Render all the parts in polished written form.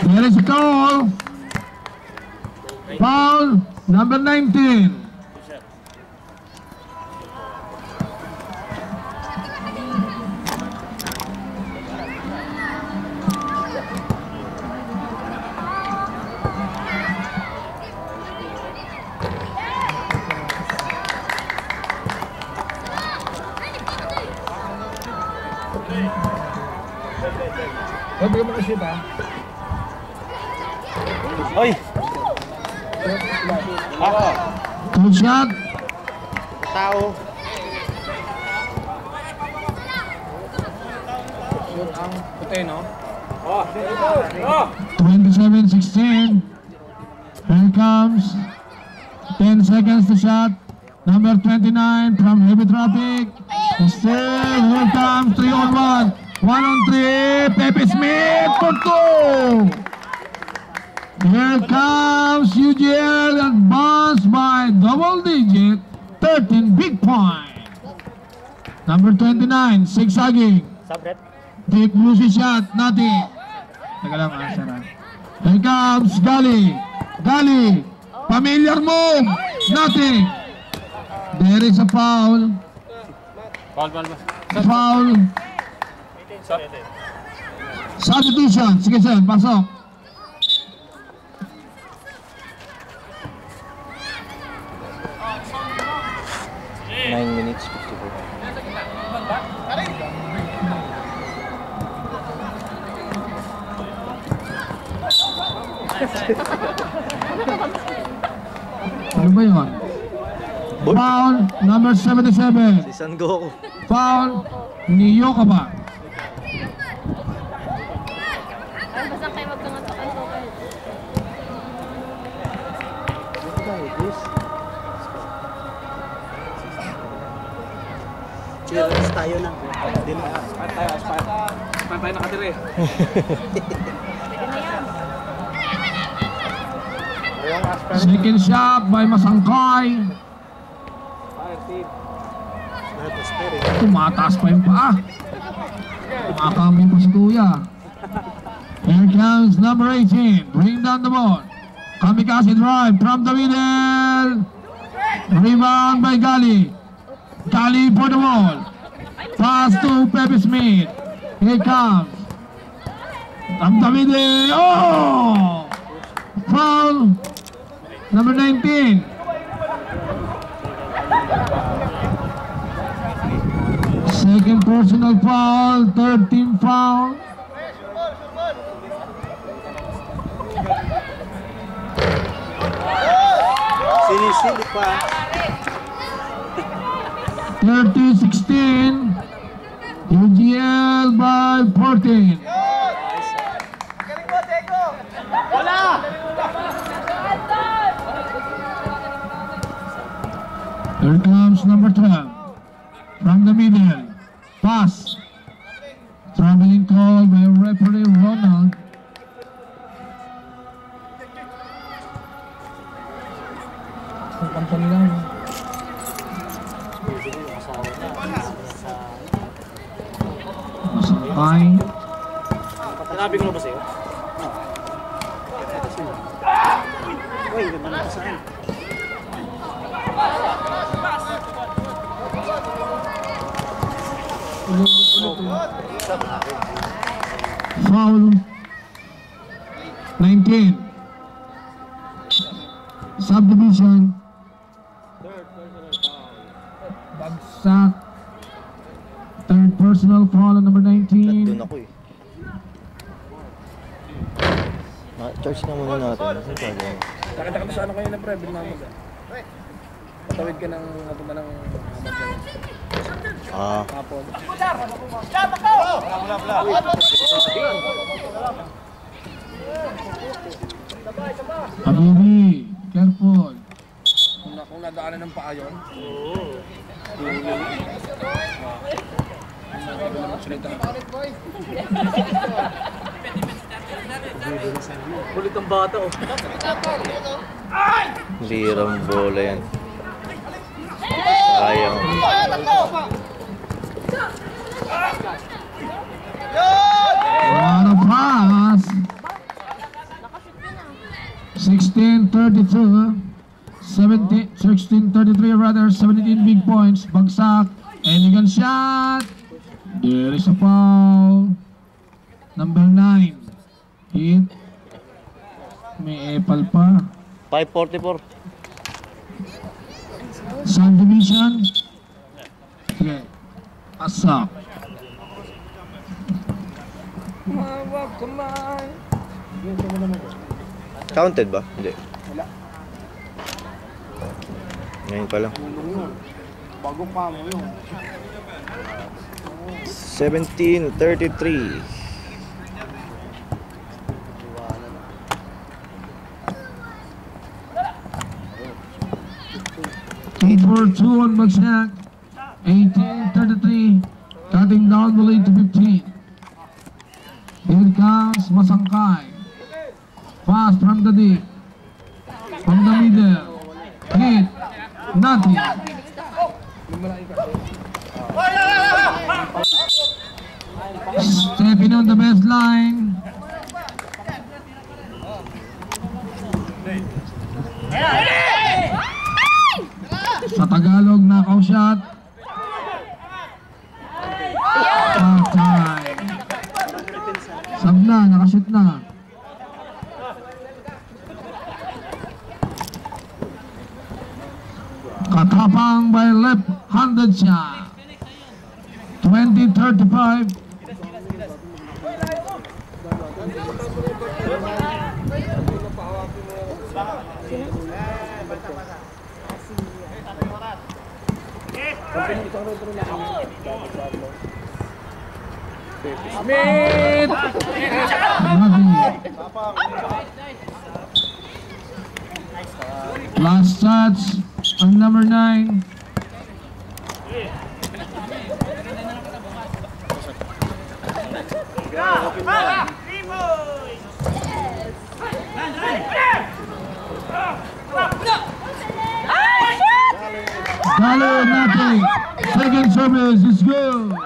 There is a call. Foul number 19. Bigyan mo kasi ba? Oy! Good shot. Tao. Yun ang puti, no? 27-16. Here comes 10 seconds to shot. Number 29 from Heavy Traffic. Still, here comes 3-on-1. 1-on-3. Pepe Smith for 2. Here comes UGL advanced by double digit. 13 big point. Number 29, zigzagging. Deep lucy shot, nothing. Teka lang, Sarah. Here comes Gali. Gali. Familiar move, nothing. There is a foul. Foul. Substitution. Sige, sir, pasok. Minutes 54. Ano ba yun? Foul number 77. Si San Goku. Foul ni Yokaba. Basta kayo magkangat-kangat. Cheers tayo na. Aspire tayo nakatira eh. Second shot by Masangkay. Tumataas pa yung paa. Tumakami pa si Kuya. Here comes number 18. Bring down the ball. Kamikaze drive from the middle. Rebound by Gali. Gali for the wall. Pass to Pepe Smith. Here comes. From the middle. Oh! Foul. Number 19. Second personal foul. Third team foul. Sinisili pa. 30-16. UGL by 14. Here comes number 12. From the middle. Pass. Traveling call by referee Ronald. Company lang. Masakay. Sinabi ko na ba sa'yo? Uy, ganda na saan. Foul 19. Subdivision. Bagsak. Third personal foul on number 19. Doon ako eh. Charge na muna natin. Nakita ka sa ano kayo na pre, binamag. Patawid ka ng napunta ng kapon. Habibi, careful. Kung nadaanan ng paa yun. Kulit ang bata oh. Lirang bola yan. Sayang. What a pass! 16-32. 16-33 rather, 17 big points. Bagsak. Elegant shot. There is a foul. Number 9. Hit. May epal pa. 5:44. Subdivision. Okay. Asak. Counted ba? Hindi. Ngayon pa lang. Bago pa mo yun. 17-33. Eight for 2 on Bagsak. 18-33. Cutting down the lead to 15. Here comes Masangkay. Pass from the deep. From the middle. Hit. Nothing. Stepping on the baseline. Sa Tagalog, knockout shot. Time. Sab na, nakashoot na. Katapang by left-handed shot. 20-35. Smith! Last touch ang number 9. Dalo natin. Second service is good.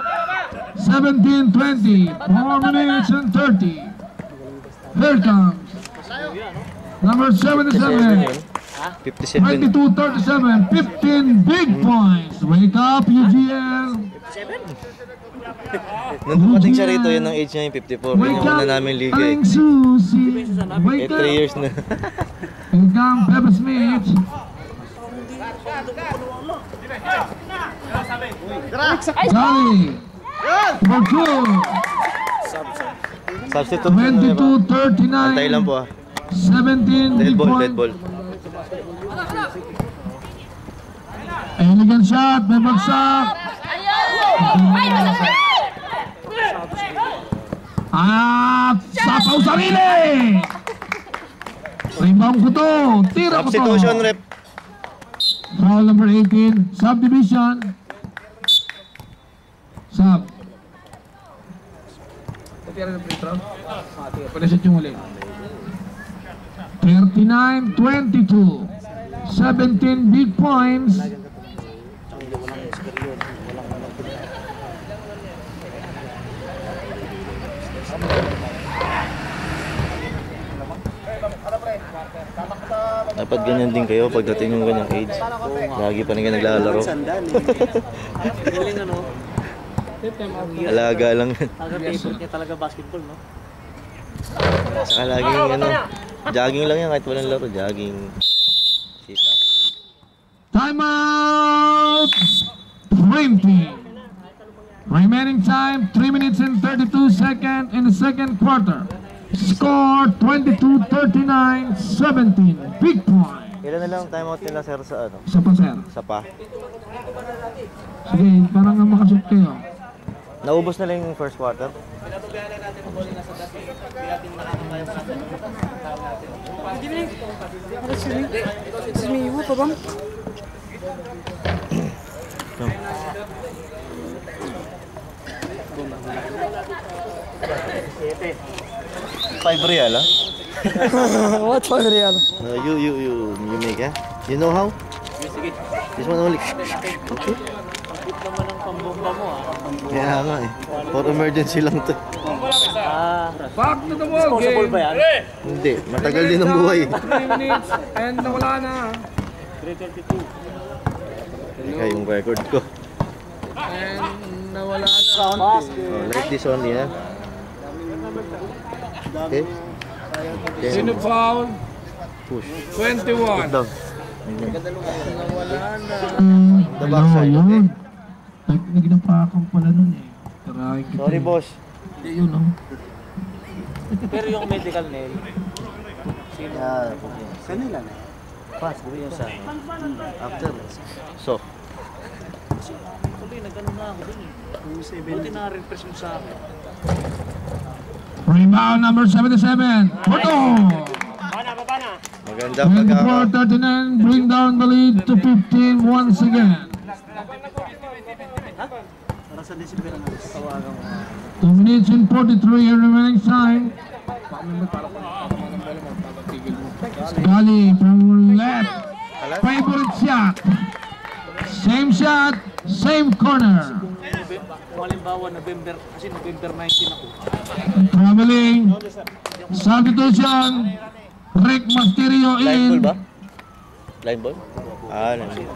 17-20. 4 minutes and 30. Here comes number 77. 57. 22-37. 15 big points. Wake up, UGL. Nung dumating siya rito, yun ang age niya yung 54. Yun Wake yung up, una namin liga eh. Aling Susi. Eh, Wake 3 up. years na. Here comes Pepper Smith. Jolly. For two. Substitute na na ba? 22-39. Antay lang po ah. 17 Dead big ball, points. dead ball. Elegant shot, may bagsak. At sapaw sarili. Rebound ko to. Tira ko to. Substitution rep. Foul number 18. Subdivision. Sub. Natira ng free throw? Panasit yung ulit. 39-22. 17 big points. Dapat ganyan din kayo pagdating yung ganyang age. Lagi pa rin kayo naglalaro. Galing ano? Alaga lang. Talaga favorite niya talaga basketball, no? Saka laging ano, jogging lang yan kahit walang laro. Jogging, sit up. Timeout! 20. Remaining time, 3 minutes and 32 seconds in the second quarter. Score 22-39, 17. Big point. Ilan na lang timeout nila sir sa ano? Isa pa, sir. Sa pa. Sige, parang nga makashoot kayo. Naubos na lang yung first quarter. 5 real, ah? What for real? No, you make, eh? You know how? Sige. This one only. Okay. Kapit naman ang pambomba mo Kaya nga eh. For emergency lang to. Back to the wall game. Ba yan? Hindi, matagal din ang buhay. 3 minutes and nawala na. 3:32. Ika yung record ko. And nawala na. Oh, like this only, eh? Okay. Sino foul? Push. 21. Down. Nawala na. The backside, okay? Nagnapakan pala nun eh. Tarahin kita. Sorry, boss. Hindi yun, oh. Pero yung medical nail, Yeah. kanila na. Pass, gawin yung sa after. So, Tuloy, nagano na ako dun eh. Buti na-refresh mo sa akin. Rebound number 77. Porto! maganda pagka... 24-39, bring down the lead to 15 once again. 2 minutes and 43 remaining time. Gali from left. Favorite shot. Same shot, same corner. Kung halimbawa, November 19 ako. Traveling. Substitution. Rick Masterio Line ball in. ba? Line ball? Ah, line ball.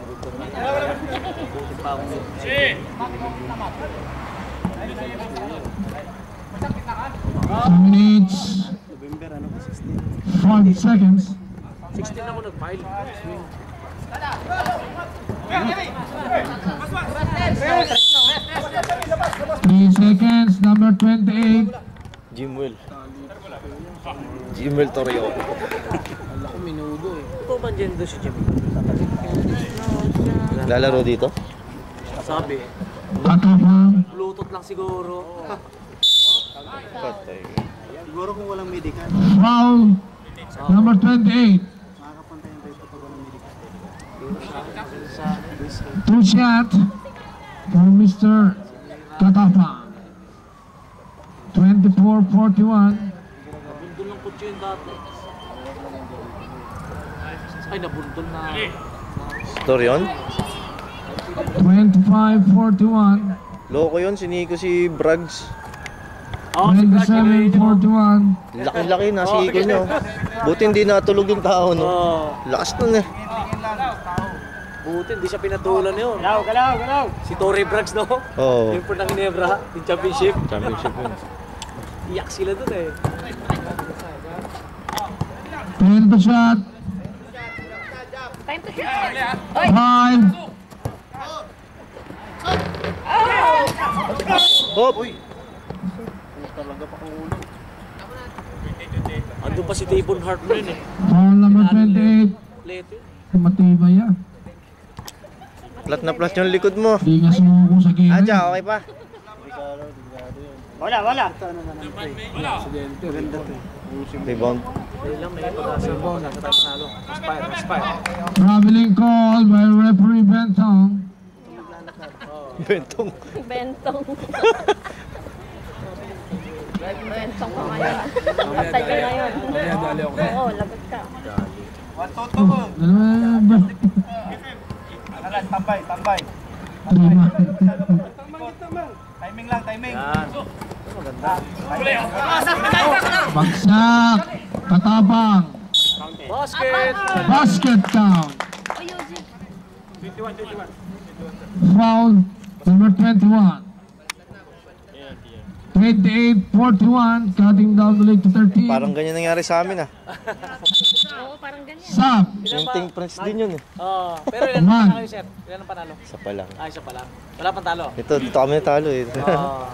Minutes. 5 seconds. 16 ako nag-file. 3 seconds, number 28. Jimwell. Jimwell Torrio. Alam ko minudo eh. Ito ba gender si Jimmy? Lalaro dito? Sabi, Atapang. Bluetooth lang siguro. Patay. Siguro kung walang medical. Foul. Number 28. Makakapantay yung pwesto pag walang medical. 2 shot for Mr. Katapang. 24-41. Nabundol ng kutsi yung dati. Ay, nabundol na. Story on? 25-41. Loko yun, siniko si Brags. Oo, si Brad, 27-41. Laki-laki na, siniko nyo. Buti hindi natulog yung tao, no? Lakas nun eh. Buti, hindi siya pinatulan yun. Galaw! Si Torrey Braggs, no? Oo. Yung ng Ginebra, yung championship. Championship yun. Iyak sila dun eh. 10 to shot. Time to shoot. Oy! 5. Hop! Andun pa si Davon Hart mo yun eh. Foul number 28. Late. Matibay yan. Plat na plat yung likod mo. Di nga sumuko sa game. Adja, okay pa? Rebound. Dahil lang may pag-asa mo. Nasa tayo panalo. Aspire. Traveling call by referee Bentong. Bentong. Bentong. Bentong ka ngayon. Patay ka ngayon. Oo, lagot ka. Dalawa ba? Tambay. Lima. Timing lang. Yan. Bagsak. Katapang. Basket! Basket count. Uy, Yuji. Foul number 21. 28-41, cutting down the lead to 13. Parang ganyan nangyari sa amin ah. Oo, parang ganyan. Sub. Yung Ting Prince din yun eh. Oo. Pero ilan ang Man. panalo yun, sir? Ilan ang panalo? Isa pa lang. Ay, isa pa lang. Wala pang talo. Dito kami natalo eh. Oo.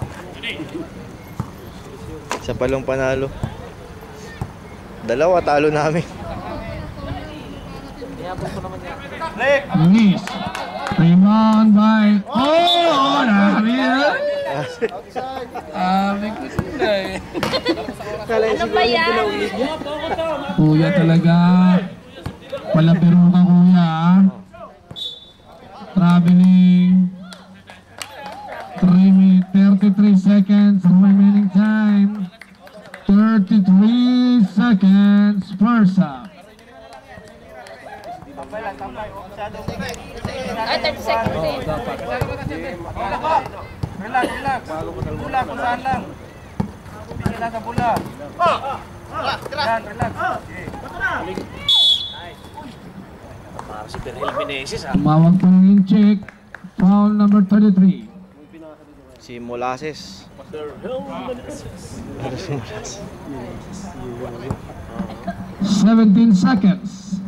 Isa pa lang panalo. Dalawa talo namin. Iyabot ko naman yan. Luis. Rebound by... Oh! Nari yan. Ko sila eh. Ano ba yan? Kuya talaga. Palabiro ka kuya. Traveling. 33 seconds remaining time. 33 Bula, kung saan lang. Hindi siya nasa bula. Relax, relax. Parang si Perhel Meneses ha. Tumawag po ng in-check. Foul number 33. Si Molasses. Perhel Meneses. 17 seconds.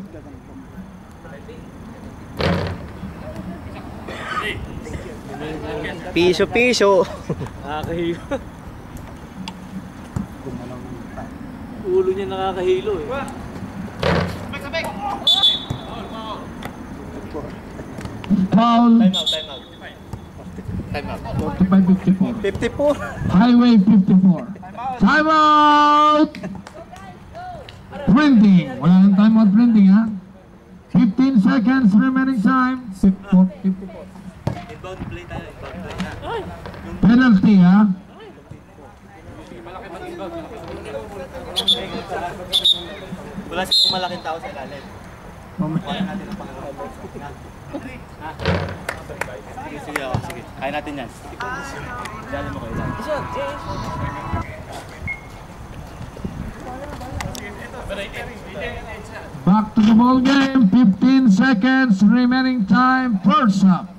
Piso. Nakakahilo. Ulo niya nakakahilo eh. Foul. Time out. 45-54. 54. Highway 54. Time out! Printing. Wala nang time out printing ha. 15 seconds remaining time. 54. Inbound play tayo. Inbound play na. Penalty ha. Wala siyang malaking tao sa ilalim. Wala natin ang pangalaman. Sige. Kaya natin yan. Dali mo kayo lang. Back to the ball game. 15 seconds remaining time. First up.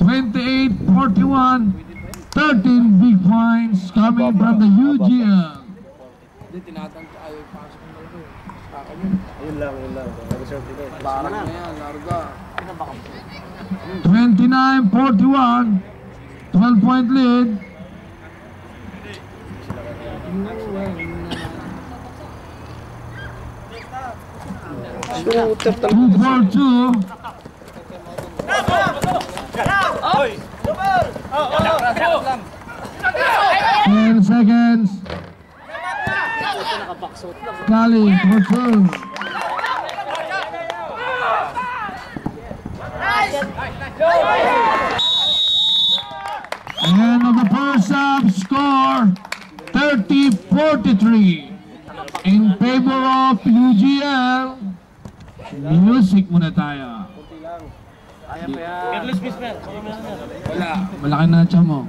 28-41. 13 big points coming from the UGL. Hindi, tinatanta ayaw pasok ng laro. Ayun lang. Reserve dito. Parang na yan, larga. 29-41. 12-point lead. Shooter 2-4-2. Oy! 10 seconds. Kali for two. End of the first half, score 30-43 in favor of UGL. Music muna tayo. Kaya pa yan. Malaki na tiyan mo.